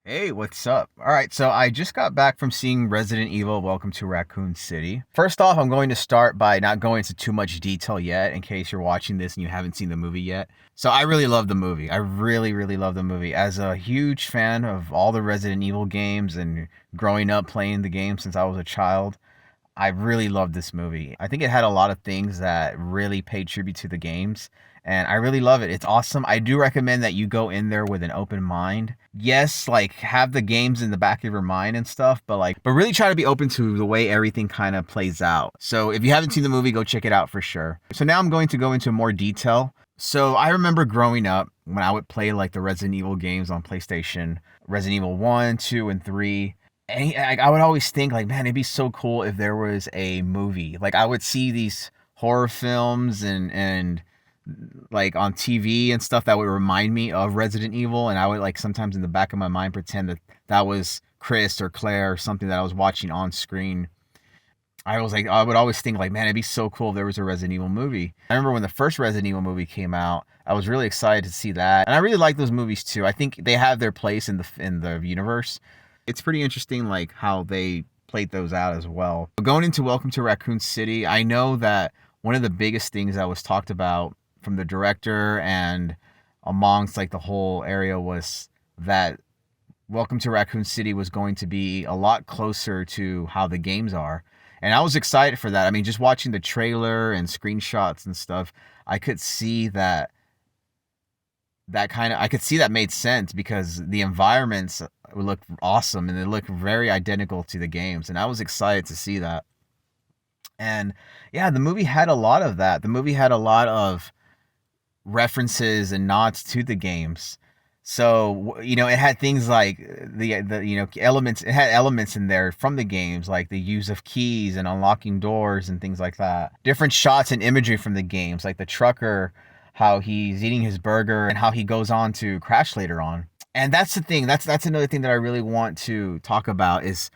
Hey, what's up? All right, so I just got back from seeing Resident Evil Welcome to Raccoon City. First off, I'm going to start by not going into too much detail yet in case you're watching this and you haven't seen the movie yet. So I really love the movie. I really love the movie. As a huge fan of all the Resident Evil games and growing up playing the game since I was a child, I really loved this movie. I think it had a lot of things that really paid tribute to the games, and I really love it. It's awesome. I do recommend that you go in there with an open mind. Yes, like have the games in the back of your mind and stuff, but really try to be open to the way everything kind of plays out. So if you haven't seen the movie, go check it out for sure. So now I'm going to go into more detail. So I remember growing up when I would play like the Resident Evil games on PlayStation, Resident Evil 1, 2, and 3. And I would always think like, man, it'd be so cool if there was a movie. Like I would see these horror films and like on TV and stuff that would remind me of Resident Evil, and I would like sometimes in the back of my mind pretend that that was Chris or Claire or something that I was watching on screen. I would always think like, man, it'd be so cool if there was a Resident Evil movie. I remember when the first Resident Evil movie came out, I was really excited to see that, and I really like those movies too. I think they have their place in the universe. It's pretty interesting like how they played those out as well. Going into Welcome to Raccoon City, I know that one of the biggest things that was talked about from the director and amongst like the whole area was that Welcome to Raccoon City was going to be a lot closer to how the games are. And I was excited for that. I mean, just watching the trailer and screenshots and stuff, I could see I could see that made sense because the environments look awesome and they look very identical to the games. And I was excited to see that. And yeah, the movie had a lot of that. The movie had a lot of references and nods to the games. So, it had things like the elements, it had elements in there from the games, like the use of keys and unlocking doors and things like that. Different shots and imagery from the games, like the trucker, how he's eating his burger and how he goes on to crash later on. And that's the thing. That's another thing that I really want to talk about is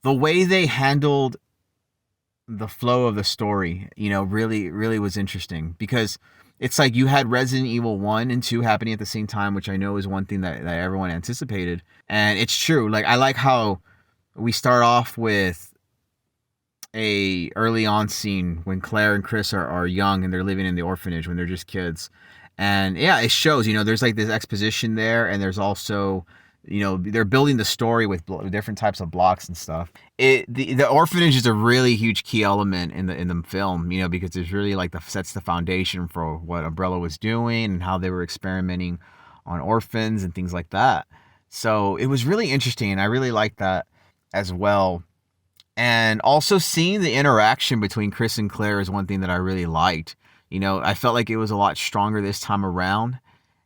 the way they handled the flow of the story, really was interesting because it's like you had Resident Evil 1 and 2 happening at the same time, which I know is one thing that everyone anticipated. And it's true. Like, I like how we start off with a early on scene when Claire and Chris are young and they're living in the orphanage when they're just kids. And yeah, it shows, there's like this exposition there, and there's also, they're building the story with different types of blocks and stuff. The orphanage is a really huge key element in the film, because it's really like sets the foundation for what Umbrella was doing and how they were experimenting on orphans and things like that. So it was really interesting, and I really liked that as well. And also seeing the interaction between Chris and Claire is one thing that I really liked. I felt like it was a lot stronger this time around.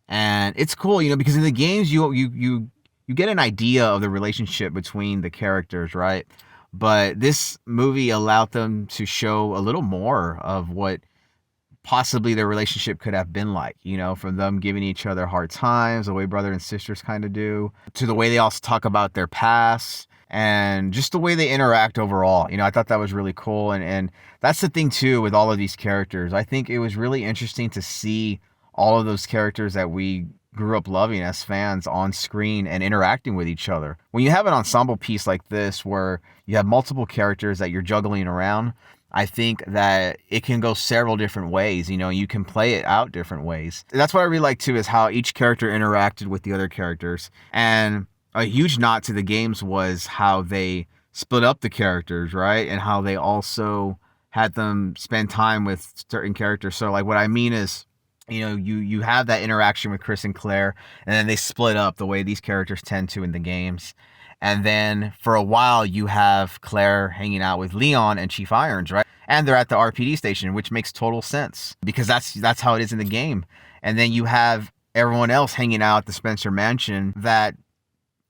And it's cool, because in the games you get an idea of the relationship between the characters, right? But this movie allowed them to show a little more of what possibly their relationship could have been like, from them giving each other hard times, the way brother and sisters kind of do, to the way they also talk about their past and just the way they interact overall. I thought that was really cool. And that's the thing too with all of these characters. I think it was really interesting to see all of those characters that we grew up loving as fans on screen and interacting with each other. When you have an ensemble piece like this where you have multiple characters that you're juggling around, I think that it can go several different ways. You can play it out different ways. That's what I really like too, is how each character interacted with the other characters. And a huge nod to the games was how they split up the characters, right? And how they also had them spend time with certain characters. So like what I mean is, you have that interaction with Chris and Claire, and then they split up the way these characters tend to in the games. And then for a while, you have Claire hanging out with Leon and Chief Irons, right? And they're at the RPD station, which makes total sense because that's how it is in the game. And then you have everyone else hanging out at the Spencer Mansion that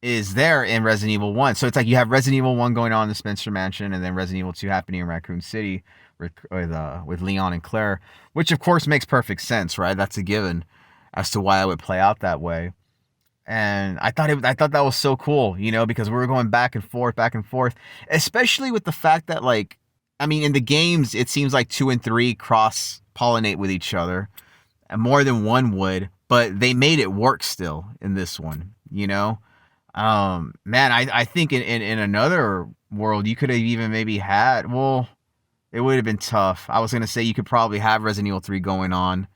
is there in Resident Evil 1. So it's like you have Resident Evil 1 going on in the Spencer Mansion, and then Resident Evil 2 happening in Raccoon City with Leon and Claire, which of course makes perfect sense, right? That's a given as to why I would play out that way. And I thought that was so cool, because we were going back and forth, especially with the fact that, like, I mean, in the games, it seems like 2 and 3 cross-pollinate with each other, and more than one would, but they made it work still in this one, Man, I think in another world you could have even maybe had, well, it would have been tough. I was gonna say you could probably have Resident Evil 3 going on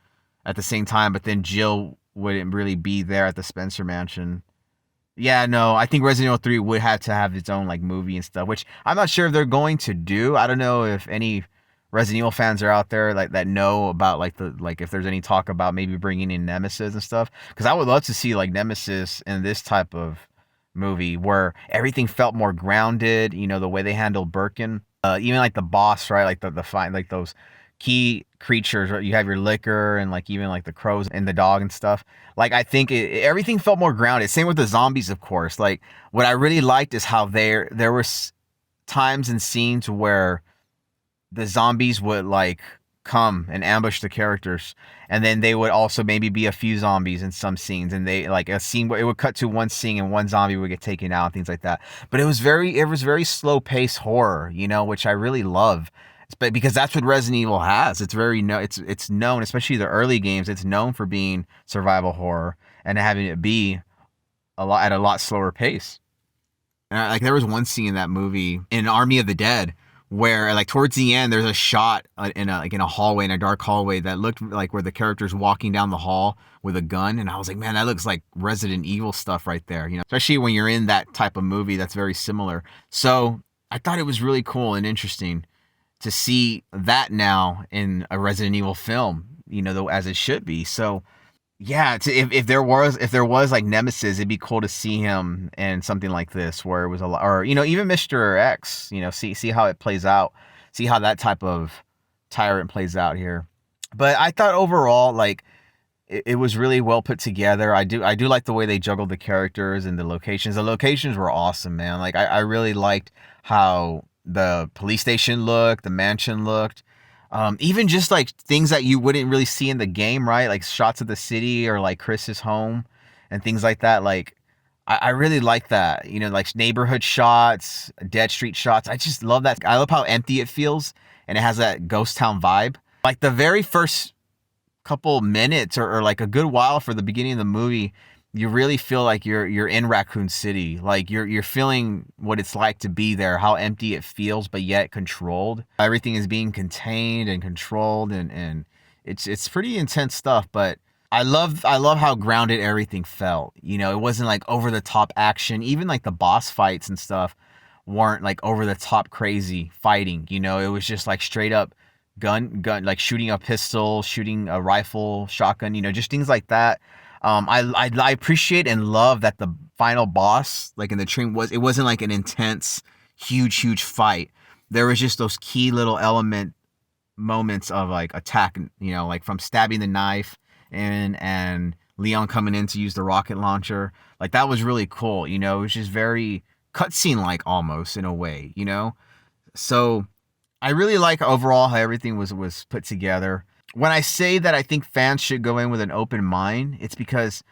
at the same time, but then Jill wouldn't really be there at the Spencer Mansion. Yeah, no, I think Resident Evil 3 would have to have its own like movie and stuff, which I'm not sure if they're going to do. I don't know if any Resident Evil fans are out there like that know about like the like if there's any talk about maybe bringing in Nemesis and stuff, because I would love to see like Nemesis in this type of movie where everything felt more grounded. You know, the way they handled Birkin, even like the boss, right? Like the fight, like those key creatures. Right? You have your liquor and like even like the crows and the dog and stuff. Like I think everything felt more grounded. Same with the zombies, of course. Like what I really liked is how there were times and scenes where the zombies would like come and ambush the characters, and then they would also maybe be a few zombies in some scenes, and they like a scene where it would cut to one scene and one zombie would get taken out and things like that. But it was very slow paced horror, you know, which I really love. But because that's what Resident Evil has. It's very no it's known, especially the early games, it's known for being survival horror and having it be a lot slower pace. And like there was one scene in that movie in Army of the Dead where like towards the end there's a shot in a hallway, in a dark hallway, that looked like where the character's walking down the hall with a gun, and I was like, man, that looks like Resident Evil stuff right there, you know, especially when you're in that type of movie that's very similar. So I thought it was really cool and interesting to see that now in a Resident Evil film, you know, though, as it should be. So yeah, if there was like Nemesis, it'd be cool to see him in something like this where it was a lot, or you know, even Mr. X, you know, see how it plays out, see how that type of tyrant plays out here. But I thought overall, like it was really well put together. I do like the way they juggled the characters and the locations. The locations were awesome, man. Like I really liked how the police station looked, the mansion looked. Even just like things that you wouldn't really see in the game, right? Like shots of the city or like Chris's home and things like that. Like I really like that. You know, like neighborhood shots, dead street shots. I just love that. I love how empty it feels and it has that ghost town vibe. Like the very first couple minutes or like a good while for the beginning of the movie, you really feel like you're in Raccoon City. Like you're feeling what it's like to be there, how empty it feels, but yet controlled. Everything is being contained and controlled, and it's pretty intense stuff. But I love how grounded everything felt. You know, it wasn't like over the top action. Even like the boss fights and stuff weren't like over the top crazy fighting. You know, it was just like straight up gun, like shooting a pistol, shooting a rifle, shotgun, you know, just things like that. I appreciate and love that the final boss, like in the train, it wasn't like an intense, huge fight. There was just those key little moments of like attack, you know, like from stabbing the knife and Leon coming in to use the rocket launcher. Like that was really cool, you know. It was just very cutscene like almost in a way, you know. So I really like overall how everything was put together. When I say that I think fans should go in with an open mind, it's because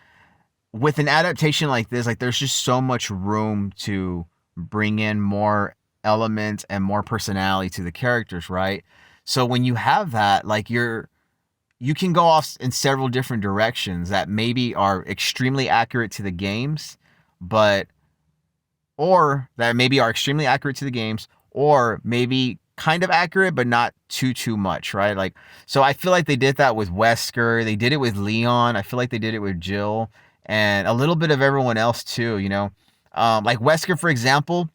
with an adaptation like this, like there's just so much room to bring in more elements and more personality to the characters, right? So when you have that, like you can go off in several different directions that maybe are extremely accurate to the games, but or that maybe are extremely accurate to the games, or maybe kind of accurate but not too much, right? Like, so I feel like they did that with Wesker, they did it with Leon, I feel like they did it with Jill, and a little bit of everyone else too, you know. Like Wesker, for example,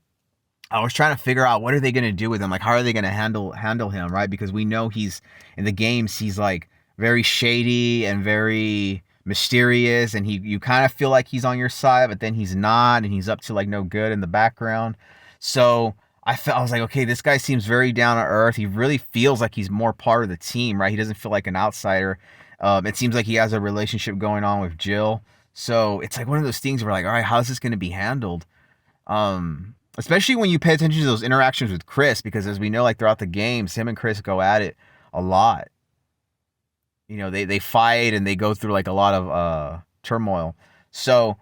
I was trying to figure out what are they going to do with him, like how are they going to handle him, right? Because we know he's in the games, he's like very shady and very mysterious, and you kind of feel like he's on your side, but then he's not, and he's up to like no good in the background. So I was like, okay, this guy seems very down to earth. He really feels like he's more part of the team, right? He doesn't feel like an outsider. It seems like he has a relationship going on with Jill. So it's like one of those things where like, all right, how's this going to be handled? Especially when you pay attention to those interactions with Chris, because as we know, like throughout the games, him and Chris go at it a lot. You know, they fight and they go through like a lot of turmoil. So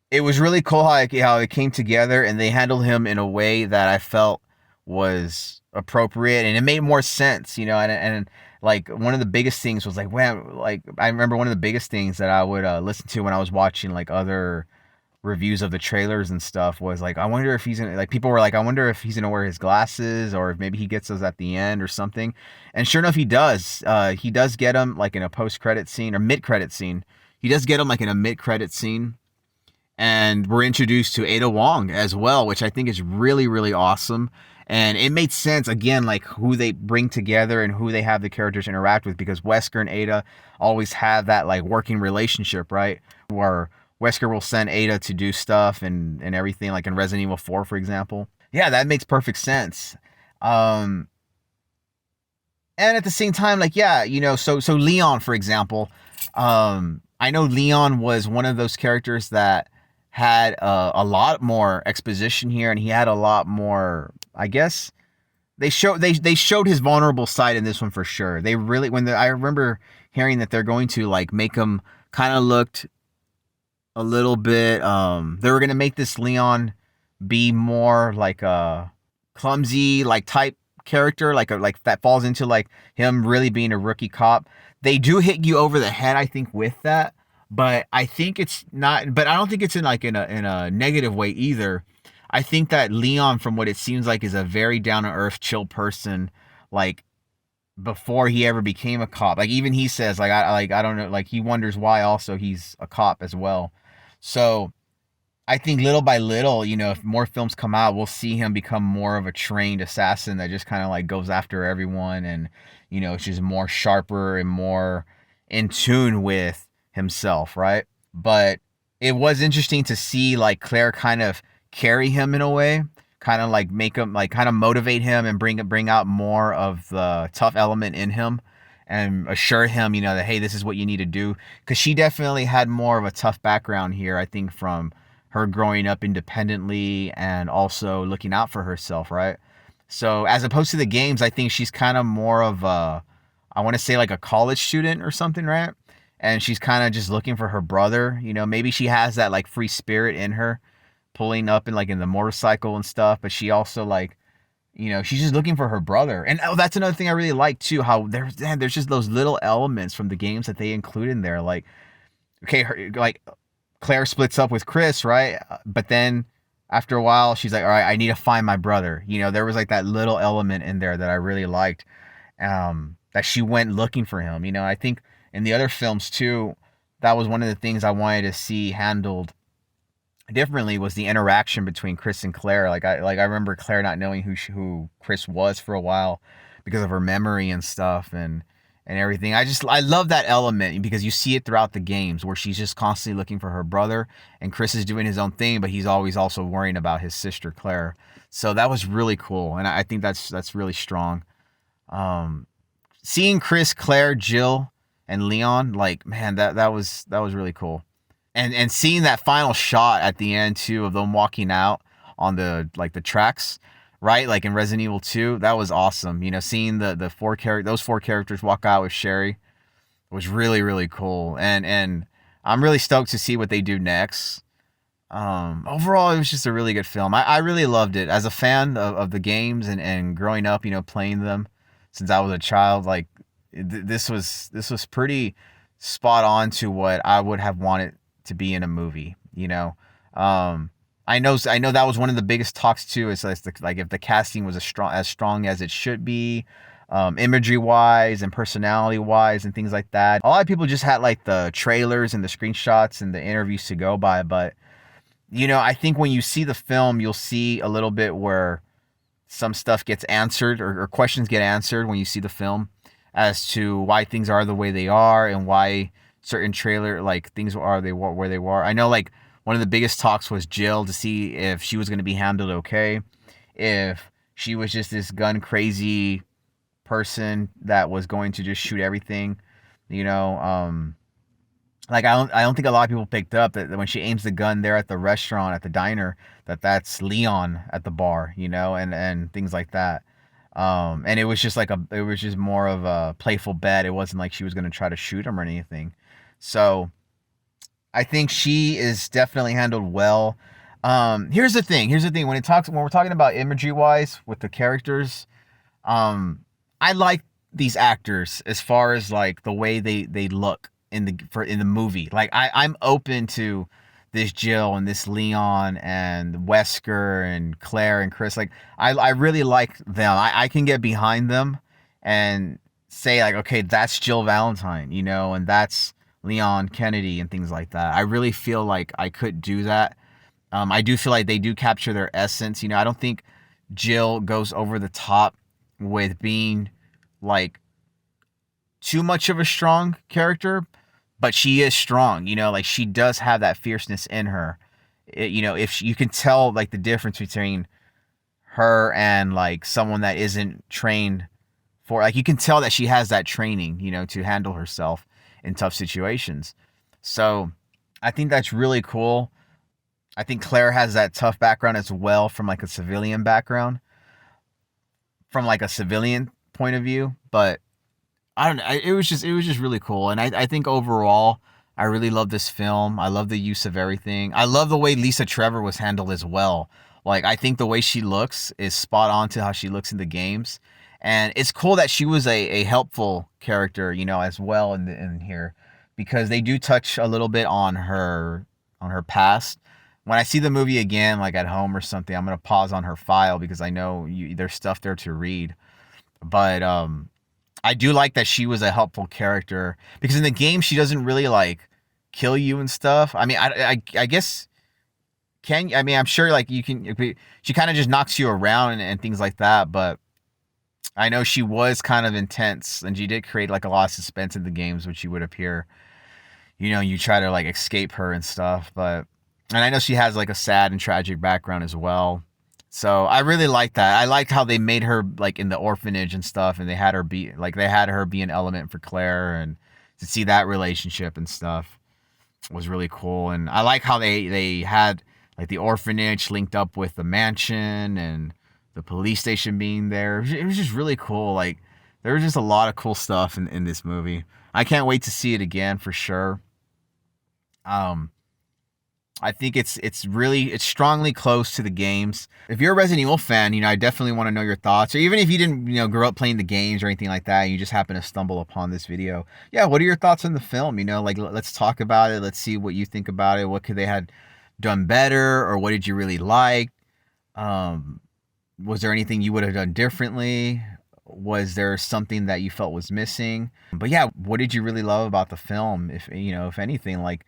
it was really cool how it came together, and they handled him in a way that I felt was appropriate and it made more sense, you know. And like one of the biggest things was like, man, like I remember one of the biggest things that I would listen to when I was watching like other reviews of the trailers and stuff was like, I wonder if he's gonna, like, people were like, I wonder if he's gonna wear his glasses, or if maybe he gets those at the end or something. And sure enough, he does. He does get them like in a post credit scene or mid credit scene. He does get them like in a mid credit scene, and we're introduced to Aydah Wong as well, which I think is really, really awesome. And it made sense again, like who they bring together and who they have the characters interact with, because Wesker and Aydah always have that like working relationship, right? Where Wesker will send Aydah to do stuff and everything, like in Resident Evil 4, for example. Yeah, that makes perfect sense. Um, and at the same time, like, yeah, so Leon, for example, I know Leon was one of those characters that had a lot more exposition here, and he had a lot more, I guess. They showed his vulnerable side in this one for sure. They really, I remember hearing that they're going to like make him kind of looked a little bit, they were gonna make this Leon be more like a clumsy like type character, like that falls into like him really being a rookie cop. They do hit you over the head, I think, with that, but I think it's not. But I don't think it's in like in a negative way either. I think that Leon, from what it seems like, is a very down to earth, chill person. Like before he ever became a cop, like even he says, I don't know, like he wonders why also he's a cop as well. So I think little by little, if more films come out, we'll see him become more of a trained assassin that just kind of like goes after everyone, and it's just more sharper and more in tune with himself, right? But it was interesting to see like Claire kind of carry him in a way, kind of like make him like kind of motivate him and bring out more of the tough element in him, and assure him, that hey, this is what you need to do, because she definitely had more of a tough background here, I think, from her growing up independently and also looking out for herself, right? So as opposed to the games, I think she's kind of more of a, I want to say like a college student or something, right? And she's kind of just looking for her brother. Maybe she has that like free spirit in her, pulling up in the motorcycle and stuff, but she also like, she's just looking for her brother. And that's another thing I really like too, how there's just those little elements from the games that they include in there. Like, okay, like Claire splits up with Chris, right? But then after a while, she's like, all right, I need to find my brother. There was like that little element in there that I really liked, that she went looking for him. I think in the other films too, that was one of the things I wanted to see handled differently, was the interaction between Chris and Claire. I remember Claire not knowing who Chris was for a while because of her memory and stuff, and everything. I love that element, because you see it throughout the games where she's just constantly looking for her brother, and Chris is doing his own thing, but he's always also worrying about his sister Claire. So that was really cool, and I think that's really strong. Seeing Chris, Claire, Jill, and Leon, like, man, that was really cool. And seeing that final shot at the end too of them walking out on the tracks, right? Like in Resident Evil 2, that was awesome. Seeing those four characters walk out with Sherry was really, really cool. And I'm really stoked to see what they do next. Overall, it was just a really good film. I really loved it as a fan of the games, and growing up, playing them since I was a child. Like this was pretty spot on to what I would have wanted to be in a movie. I know that was one of the biggest talks too. Is like if the casting was as strong as it should be, imagery wise and personality wise and things like that. A lot of people just had like the trailers and the screenshots and the interviews to go by, but I think when you see the film, you'll see a little bit where some stuff gets answered, or questions get answered when you see the film, as to why things are the way they are, and why certain trailer like things are where they were. I know like one of the biggest talks was Jill, to see if she was going to be handled okay, if she was just this gun crazy person that was going to just shoot everything. Like I don't think a lot of people picked up that when she aims the gun there at the restaurant, at the diner, that's Leon at the bar, and things like that. And it was just more of a playful bet. It wasn't like she was going to try to shoot him or anything. So I think she is definitely handled well. Here's the thing. When we're talking about imagery wise with the characters, I like these actors as far as like the way they look in the movie. Like I'm open to this Jill and this Leon and Wesker and Claire and Chris. Like I really like them. I can get behind them and say like, okay, that's Jill Valentine, you know, and that's Leon Kennedy and things like that. I really feel like I could do that. I do feel like they do capture their essence. You know, I don't think Jill goes over the top with being like too much of a strong character, but she is strong. You know, like she does have that fierceness in her. You know, if you can tell like the difference between her and like someone that isn't trained for, like you can tell that she has that training, you know, to handle herself in tough situations. So I think that's really cool. I think Claire has that tough background as well from like a civilian background, from like a civilian point of view. But I don't know. It was just really cool, and I think overall I really love this film. I love the use of everything. I love the way Lisa Trevor was handled as well. Like I think the way she looks is spot on to how she looks in the games, and it's cool that she was a helpful character, you know, as well in here, because they do touch a little bit on her past. When I see the movie again, like at home or something, I'm gonna pause on her file because I know there's stuff there to read. But I do like that she was a helpful character because in the game she doesn't really like kill you and stuff. I mean, I guess I mean, I'm sure like you can. She kind of just knocks you around and things like that. But I know she was kind of intense, and she did create like a lot of suspense in the games when she would appear. You know, you try to like escape her and stuff. But and I know she has like a sad and tragic background as well. So I really like that. I liked how they made her like in the orphanage and stuff, and they had her be an element for Claire, and to see that relationship and stuff was really cool. And I like how they had like the orphanage linked up with the mansion and the police station being there. It was just really cool. Like there was just a lot of cool stuff in this movie. I can't wait to see it again for sure. Um, I think it's strongly close to the games. If you're a Resident Evil fan, you know, I definitely want to know your thoughts. Or even if you didn't, you know, grow up playing the games or anything like that, and you just happen to stumble upon this video. Yeah, what are your thoughts on the film? You know, like let's talk about it. Let's see what you think about it. What could they had done better, or what did you really like? Um, was there anything you would have done differently? Was there something that you felt was missing? But yeah, what did you really love about the film? If you know, if anything, like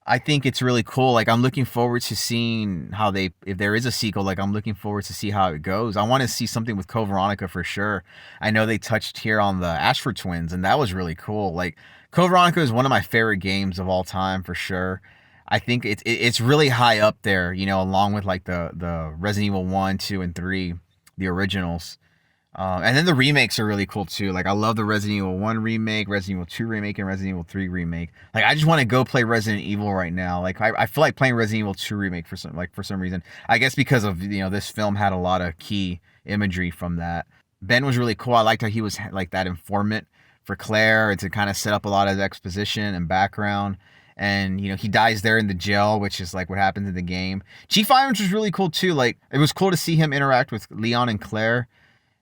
I think it's really cool. Like I'm looking forward to seeing how they, if there is a sequel, like I'm looking forward to see how it goes. I want to see something with Code Veronica for sure. I know they touched here on the Ashford twins, and that was really cool. Like Code Veronica is one of my favorite games of all time for sure. I think it's really high up there, you know, along with like the Resident Evil 1, 2, and 3, the originals. And then the remakes are really cool too. Like I love the Resident Evil 1 remake, Resident Evil 2 remake, and Resident Evil 3 remake. Like I just want to go play Resident Evil right now. Like I feel like playing Resident Evil 2 remake for some reason. I guess because of, you know, this film had a lot of key imagery from that. Ben was really cool. I liked how he was like that informant for Claire and to kind of set up a lot of exposition and background. And you know, he dies there in the jail, which is like what happens in the game. Chief Irons was really cool too. Like it was cool to see him interact with Leon and Claire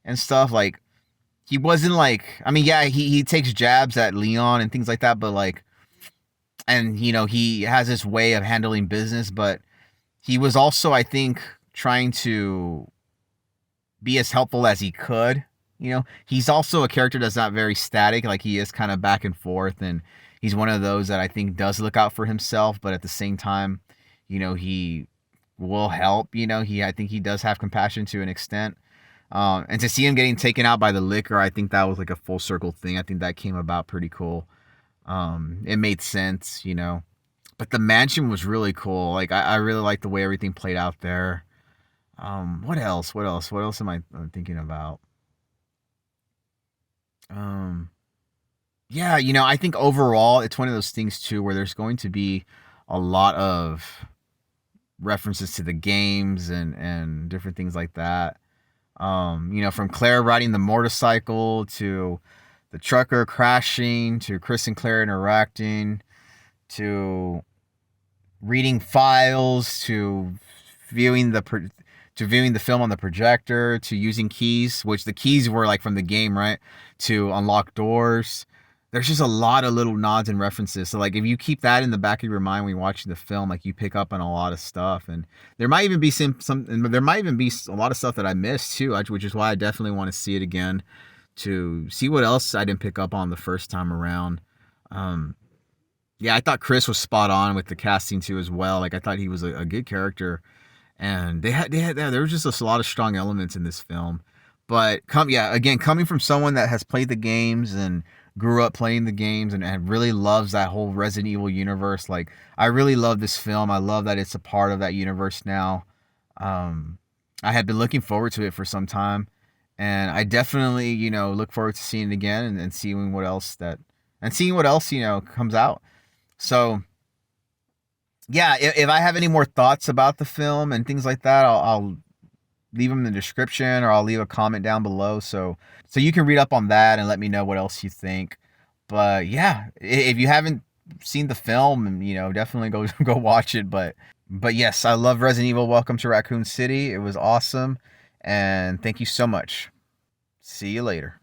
and stuff. Like he wasn't like, I mean, yeah, he takes jabs at Leon and things like that, but like, and you know, he has this way of handling business, but he was also, I think, trying to be as helpful as he could. You know, he's also a character that's not very static. Like he is kind of back and forth, and he's one of those that I think does look out for himself, but at the same time, you know, he will help. You know, I think he does have compassion to an extent. And to see him getting taken out by the liquor, I think that was like a full circle thing. I think that came about pretty cool. It made sense, you know. But the mansion was really cool. Like I really like the way everything played out there. What else? What else? What else am I thinking about? Um, yeah, you know, I think overall it's one of those things too where there's going to be a lot of references to the games and different things like that. You know, from Claire riding the motorcycle to the trucker crashing to Chris and Claire interacting to reading files to viewing the viewing the film on the projector to using keys, which the keys were like from the game, right? To unlock doors. there's just a lot of little nods and references. So like if you keep that in the back of your mind when you're watching the film, like you pick up on a lot of stuff, and there might even be there might even be a lot of stuff that I missed too, which is why I definitely want to see it again to see what else I didn't pick up on the first time around. Um, yeah, I thought Chris was spot on with the casting too as well. Like I thought he was a good character, and there was just a lot of strong elements in this film. But again, coming from someone that has played the games and grew up playing the games and really loves that whole Resident Evil universe, like I really love this film. I love that it's a part of that universe now. Um, I had been looking forward to it for some time, and I definitely look forward to seeing it again and seeing what else comes out. So yeah, if I have any more thoughts about the film and things like that, I'll leave them in the description, or I'll leave a comment down below, so you can read up on that and let me know what else you think. But yeah, if you haven't seen the film, definitely go go watch it. But yes, I love Resident Evil. Welcome to Raccoon City. It was awesome, and thank you so much. See you later.